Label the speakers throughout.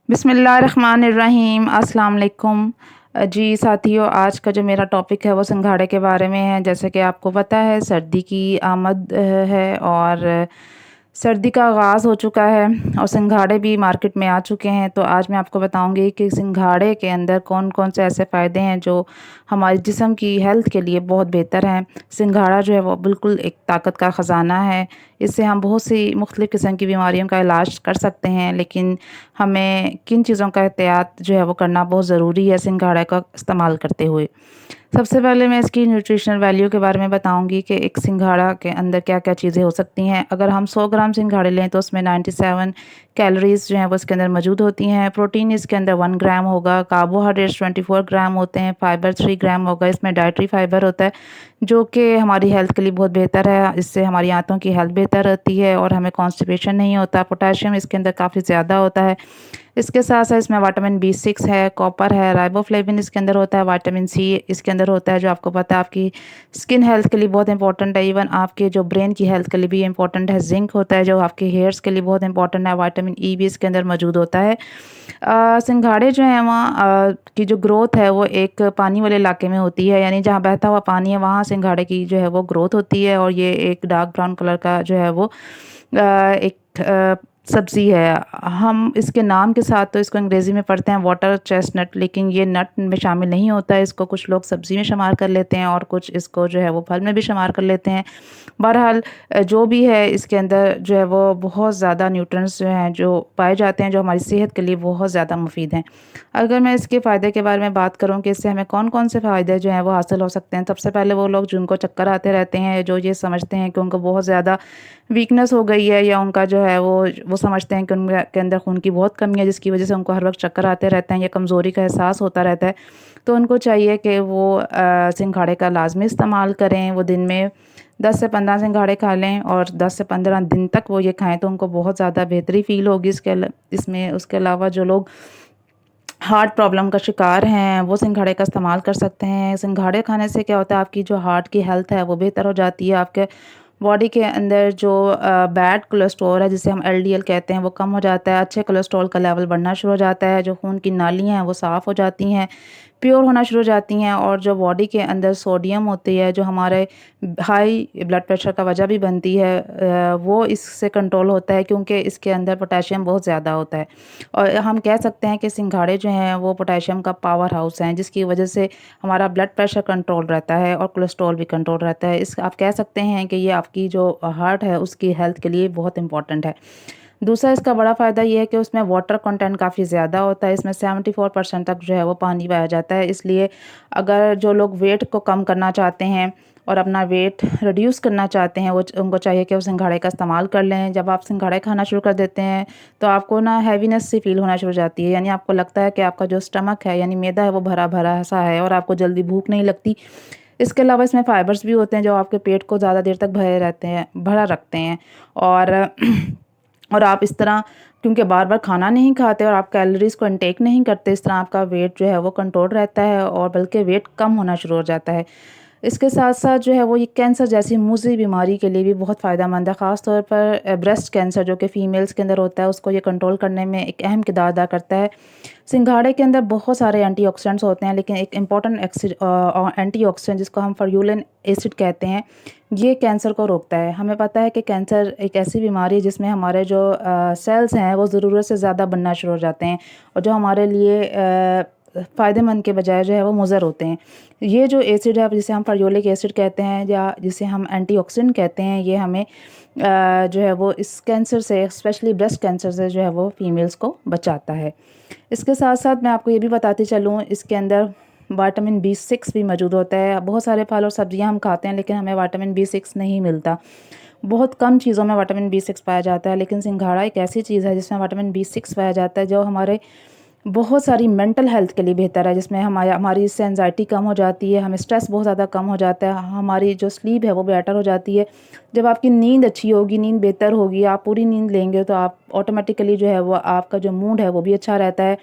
Speaker 1: बिस्मिल्लाहिर्रहमानिर्रहीम अस्सलाम वालेकुम। जी साथियों, आज का जो मेरा टॉपिक है वो सिंघाड़े के बारे में है। जैसे कि आपको पता है सर्दी की आमद है और सर्दी का आगाज़ हो चुका है और सिंघाड़े भी मार्केट में आ चुके हैं। तो आज मैं आपको बताऊंगी कि सिंघाड़े के अंदर कौन-कौन से ऐसे फ़ायदे हैं जो हमारे जिस्म की हेल्थ के लिए बहुत बेहतर हैं। सिंघाड़ा जो है वो बिल्कुल एक ताकत का ख़जाना है। इससे हम बहुत सी मुख्तलिफ़ किस्म की बीमारियों का इलाज कर सकते हैं, लेकिन हमें किन चीज़ों का एहतियात जो है वो करना बहुत ज़रूरी है सिंघाड़ा का इस्तेमाल करते हुए। सबसे पहले मैं इसकी न्यूट्रिशनल वैल्यू के बारे में बताऊंगी कि एक सिंघाड़ा के अंदर क्या-क्या चीज़ें हो सकती हैं। अगर हम 100 ग्राम सिंघाड़े लें तो उसमें 97 कैलोरीज़ जो हैं वो इसके अंदर मौजूद होती हैं। प्रोटीन इसके अंदर 1 ग्राम होगा, कार्बोहाइड्रेट्स 24 ग्राम होते हैं, फाइबर 3 ग्राम होगा। इसमें डाइटरी फाइबर होता है जो कि हमारी हेल्थ के लिए बहुत बेहतर है। इससे हमारी आंतों की हेल्थ बेहतर रहती है और हमें कॉन्स्टिपेशन नहीं होता। पोटेशियम इसके अंदर काफ़ी ज़्यादा होता है। इसके साथ-साथ इसमें विटामिन बी6 है, कॉपर है, राइबोफ्लेविन इसके अंदर होता है, विटामिन सी इसके अंदर होता है जो आपको पता है आपकी स्किन हेल्थ के लिए बहुत इंपॉर्टेंट है। इवन आपके जो ब्रेन की हेल्थ के लिए भी इंपॉर्टेंट है। ज़िंक होता है जो आपके हेयर्स के लिए बहुत इंपॉर्टेंट है। विटामिन ई भी इसके अंदर मौजूद होता है। सिंघाड़े जो हैं वहाँ की जो ग्रोथ है वो एक पानी वाले इलाके में होती है, यानी जहाँ बहता हुआ पानी है वहाँ सिंघाड़े की जो है वो ग्रोथ होती है और ये एक डार्क ब्राउन कलर का जो है वो एक सब्ज़ी है। हम इसके नाम के साथ तो इसको अंग्रेज़ी में पढ़ते हैं वाटर चेस्टनट, लेकिन ये नट में शामिल नहीं होता है। इसको कुछ लोग सब्ज़ी में शुमार कर लेते हैं और कुछ इसको जो है वो फल में भी शुमार कर लेते हैं। बहरहाल जो भी है इसके अंदर जो है वो बहुत ज़्यादा न्यूट्रिएंट्स जो हैं जो पाए जाते हैं जो हमारी सेहत के लिए बहुत ज़्यादा मुफीद हैं। अगर मैं इसके फ़ायदे के बारे में बात करूँ कि इससे हमें कौन-कौन से फ़ायदे जो हैं वो हासिल हो सकते हैं। सबसे पहले वो लोग जिनको चक्कर आते रहते हैं, जो ये समझते हैं कि उनको बहुत ज़्यादा वीकनेस हो गई है या उनका जो है वो समझते हैं कि उनके के अंदर खून की बहुत कमी है जिसकी वज़ह से उनको हर वक़्त चक्कर आते रहते हैं या कमज़ोरी का एहसास होता रहता है। तो उनको चाहिए कि वो सिंघाड़े का लाज़मी इस्तेमाल करें। वो दिन में 10 से 15 सिंघाड़े खा लें और 10 से 15 दिन तक वो ये खाएँ तो उनको बहुत ज़्यादा बेहतरी फ़ील होगी। इसमें उसके अलावा जो लोग हार्ट प्रॉब्लम का शिकार हैं, वो सिंघाड़े का इस्तेमाल कर सकते हैं। सिंघाड़े खाने से क्या होता है आपकी जो हार्ट की हेल्थ है वो बेहतर हो जाती है। आपके बॉडी के अंदर जो बैड कोलेस्ट्रॉल है जिसे हम एलडीएल कहते हैं वो कम हो जाता है। अच्छे कोलेस्ट्रॉल का लेवल बढ़ना शुरू हो जाता है। जो खून की नालियाँ हैं वो साफ़ हो जाती हैं, प्योर होना शुरू हो जाती हैं और जो बॉडी के अंदर सोडियम होती है जो हमारे हाई ब्लड प्रेशर का वजह भी बनती है, वो इससे कंट्रोल होता है क्योंकि इसके अंदर पोटेशियम बहुत ज़्यादा होता है। और हम कह सकते हैं कि सिंघाड़े जो हैं वो पोटेशियम का पावर हाउस हैं जिसकी वजह से हमारा ब्लड प्रेशर कंट्रोल रहता है और कोलेस्ट्रॉल भी कंट्रोल रहता है। इस आप कह सकते हैं कि ये आपकी जो हार्ट है उसकी हेल्थ के लिए बहुत इंपॉर्टेंट है। दूसरा इसका बड़ा फ़ायदा ये है कि उसमें वाटर कंटेंट काफ़ी ज़्यादा होता है। इसमें 74% तक जो है वो पानी पाया जाता है। इसलिए अगर जो लोग वेट को कम करना चाहते हैं और अपना वेट रिड्यूस करना चाहते हैं, वो उनको चाहिए कि वो सिंघाड़े का इस्तेमाल कर लें। जब आप सिंघाड़े खाना शुरू कर देते हैं तो आपको ना हैवीनेस सी फ़ील होना शुरू हो जाती है, यानी आपको लगता है कि आपका जो स्टमक है यानी मैदा है वो भरा-भरा सा है और आपको जल्दी भूख नहीं लगती। इसके अलावा इसमें फाइबर्स भी होते हैं जो आपके पेट को ज़्यादा देर तक भरा रखते हैं और और आप इस तरह क्योंकि बार-बार खाना नहीं खाते और आप कैलोरीज़ को इनटेक नहीं करते, इस तरह आपका वेट जो है वो कंट्रोल रहता है और बल्कि वेट कम होना शुरू हो जाता है। इसके साथ-साथ जो है वो ये कैंसर जैसी मुज़ी बीमारी के लिए भी बहुत फ़ायदेमंद है। ख़ास तौर पर ब्रेस्ट कैंसर जो कि फ़ीमेल्स के अंदर होता है उसको ये कंट्रोल करने में एक अहम किरदार अदा करता है। सिंघाड़े के अंदर बहुत सारे एंटीऑक्सीडेंट्स होते हैं, लेकिन एक इम्पॉर्टेंट एंटीऑक्सीडेंट जिसको हम फेरुलिन एसिड कहते हैं, ये कैंसर को रोकता है। हमें पता है कि कैंसर एक ऐसी बीमारी है जिसमें हमारे जो सेल्स हैं वो ज़रूरत से ज़्यादा बनना शुरू हो जाते हैं और जो हमारे लिए फ़ायदेमंद के बजाय जो है वो मुज़र होते हैं। ये जो एसिड है जिसे हम फेरुलिक एसिड कहते हैं या जिसे हम एंटीऑक्सीडेंट कहते हैं, ये हमें जो है वो इस कैंसर से स्पेशली ब्रेस्ट कैंसर से जो है वो फीमेल्स को बचाता है। इसके साथ-साथ मैं आपको ये भी बताती चलूँ इसके अंदर विटामिन बी6 भी मौजूद होता है। बहुत सारे फल और सब्जियाँ हम खाते हैं लेकिन हमें विटामिन बी6 नहीं मिलता। बहुत कम चीज़ों में विटामिन बी6 पाया जाता है, लेकिन सिंघाड़ा एक ऐसी चीज़ है जिसमें विटामिन बी6 पाया जाता है जो हमारे बहुत सारी मेंटल हेल्थ के लिए बेहतर है, जिसमें हमारी इससे एंग्ज़ायटी कम हो जाती है, हमें स्ट्रेस बहुत ज़्यादा कम हो जाता है, हमारी जो स्लीप है वो बेटर हो जाती है। जब आपकी नींद अच्छी होगी, नींद बेहतर होगी, आप पूरी नींद लेंगे तो आप ऑटोमेटिकली जो है वो आपका जो मूड है वो भी अच्छा रहता है।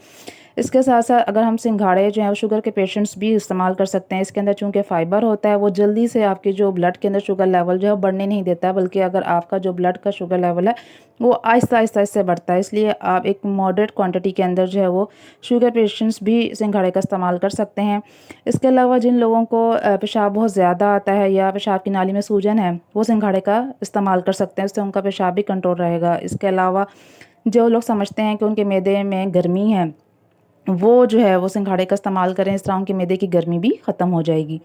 Speaker 1: इसके साथ-साथ अगर हम सिंघाड़े जो हैं वो शुगर के पेशेंट्स भी इस्तेमाल कर सकते हैं। इसके अंदर चूँकि फ़ाइबर होता है, वो जल्दी से आपके जो ब्लड के अंदर शुगर लेवल जो है वो बढ़ने नहीं देता है, बल्कि अगर आपका जो ब्लड का शुगर लेवल है वो आहिस्ता-आहिस्ता इससे बढ़ता है। इसलिए आप एक मॉडरेट क्वांटिटी के अंदर जो है वो शुगर पेशेंट्स भी सिंघाड़े का इस्तेमाल कर सकते हैं। इसके अलावा जिन लोगों को पेशाब बहुत ज़्यादा आता है या पेशाब की नाली में सूजन है, वो सिंघाड़े का इस्तेमाल कर सकते हैं, उससे उनका पेशाब भी कंट्रोल रहेगा। इसके अलावा जो लोग समझते हैं कि उनके मैदे में गर्मी है, वो जो है वो सिंघाड़े का इस्तेमाल करें, इस तरह उनके मैदे की गर्मी भी ख़त्म हो जाएगी।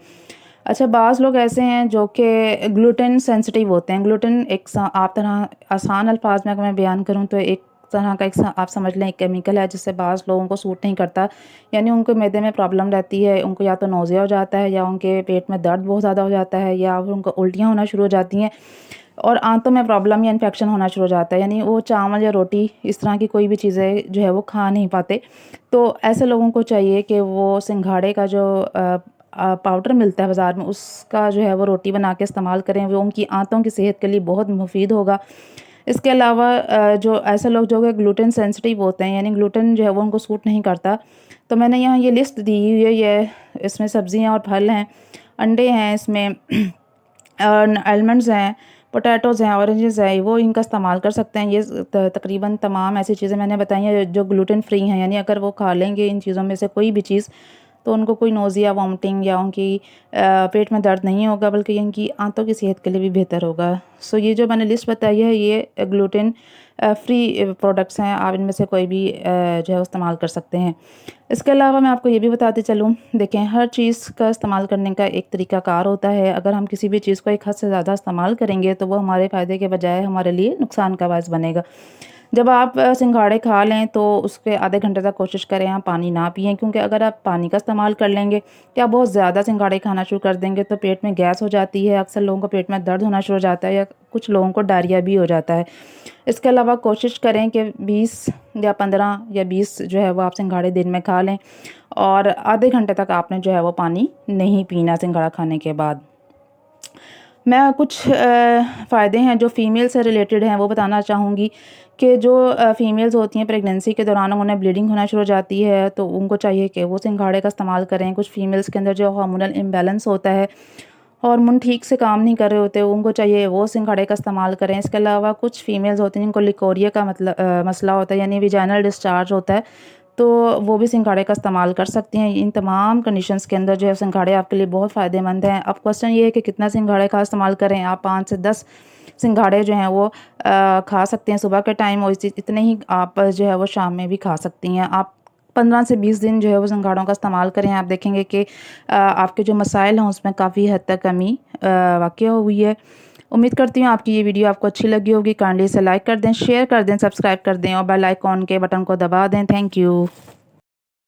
Speaker 1: अच्छा, बाज़ लोग ऐसे हैं जो कि ग्लूटेन सेंसिटिव होते हैं। ग्लूटेन एक आप तरह आसान अल्फाज में अगर मैं बयान करूँ तो एक तरह का आप समझ लें एक केमिकल है जिससे बाज़ लोगों को सूट नहीं करता। यानी उनको मैदे में प्रॉब्लम रहती है, उनको या तो नौज़िया हो जाता है या उनके पेट में दर्द बहुत ज़्यादा हो जाता है या फिर उनको उल्टियाँ होना शुरू हो जाती हैं और आंतों में प्रॉब्लम या इन्फेक्शन होना शुरू हो जाता है। यानी वो चावल या रोटी इस तरह की कोई भी चीज़ें जो है वो खा नहीं पाते। तो ऐसे लोगों को चाहिए कि वो सिंघाड़े का जो पाउडर मिलता है बाज़ार में, उसका जो है वो रोटी बना के इस्तेमाल करें, वो उनकी आंतों की सेहत के लिए बहुत मुफ़ीद होगा। इसके अलावा जो ऐसे लोग जो कि ग्लूटेन सेंसिटिव होते हैं, यानी ग्लूटेन जो है वो उनको सूट नहीं करता, तो मैंने यहाँ ये लिस्ट दी हुई है, ये इसमें सब्ज़ियाँ और फल हैं, अंडे हैं इसमें आलमंड्स हैं, पोटैटोज़ हैं, ऑरेंजेस हैं, वो इनका इस्तेमाल कर सकते हैं। ये तकरीबन तमाम ऐसी चीज़ें मैंने बताई हैं जो ग्लूटेन फ्री हैं, यानी अगर वो खा लेंगे इन चीज़ों में से कोई भी चीज़, तो उनको कोई नोज़िया, वॉमिटिंग या उनकी पेट में दर्द नहीं होगा, बल्कि ये इनकी आंतों की सेहत के लिए भी बेहतर होगा। सो ये जो मैंने लिस्ट बताई है, ये ग्लूटेन फ्री प्रोडक्ट्स हैं, आप इनमें से कोई भी जो है इस्तेमाल कर सकते हैं। इसके अलावा मैं आपको ये भी बताती चलूँ, देखें हर चीज़ का इस्तेमाल करने का एक तरीक़ाकार होता है। अगर हम किसी भी चीज़ को एक हद से ज़्यादा इस्तेमाल करेंगे तो वो हमारे फ़ायदे के बजाय हमारे लिए नुकसान का बायस बनेगा। जब आप सिंघाड़े खा लें तो उसके आधे घंटे तक कोशिश करें आप पानी ना पिएँ, क्योंकि अगर आप पानी का इस्तेमाल कर लेंगे या बहुत ज़्यादा सिंघाड़े खाना शुरू कर देंगे तो पेट में गैस हो जाती है। अक्सर लोगों को पेट में दर्द होना शुरू हो जाता है या कुछ लोगों को डायरिया भी हो जाता है। इसके अलावा कोशिश करें कि 20 या 15 या 20 जो है वो आप सिंघाड़े दिन में खा लें और आधे घंटे तक आपने जो है वो पानी नहीं पीना सिंघाड़ा खाने के बाद। मैं कुछ फ़ायदे हैं जो फ़ीमेल से रिलेटेड हैं वो बताना चाहूँगी कि जो फ़ीमेल्स होती हैं प्रेगनेंसी के दौरान उन्हें ब्लीडिंग होना शुरू हो जाती है, तो उनको चाहिए कि वो सिंघाड़े का इस्तेमाल करें। कुछ फ़ीमेल्स के अंदर जो हार्मोनल इम्बैलेंस होता है, हार्मोन ठीक से काम नहीं कर रहे होते, उनको चाहिए वो सिंघाड़े का इस्तेमाल करें। इसके अलावा कुछ फ़ीमेल्स होती हैं जिनको लिकोरिया का मसला होता है, यानी वेजाइनल डिस्चार्ज होता है, तो वो भी सिंघाड़े का इस्तेमाल कर सकती हैं। इन तमाम कंडीशंस के अंदर जो है सिंघाड़े आपके लिए बहुत फ़ायदेमंद हैं। अब क्वेश्चन ये है कि कितना सिंघाड़े का इस्तेमाल करें। आप 5 से 10 सिंघाड़े जो हैं वो खा सकते हैं सुबह के टाइम, और इतने ही आप जो है वो शाम में भी खा सकती हैं। आप 15 से 20 दिन जो है वो सिंघाड़ों का इस्तेमाल करें, आप देखेंगे कि आपके जो मसाइल हैं उसमें काफ़ी हद तक कमी वाक़या हुई है। उम्मीद करती हूँ आपकी ये वीडियो आपको अच्छी लगी होगी। काइंडली इसे लाइक कर दें, शेयर कर दें, सब्सक्राइब कर दें और बेल आइकॉन के बटन को दबा दें। Thank you.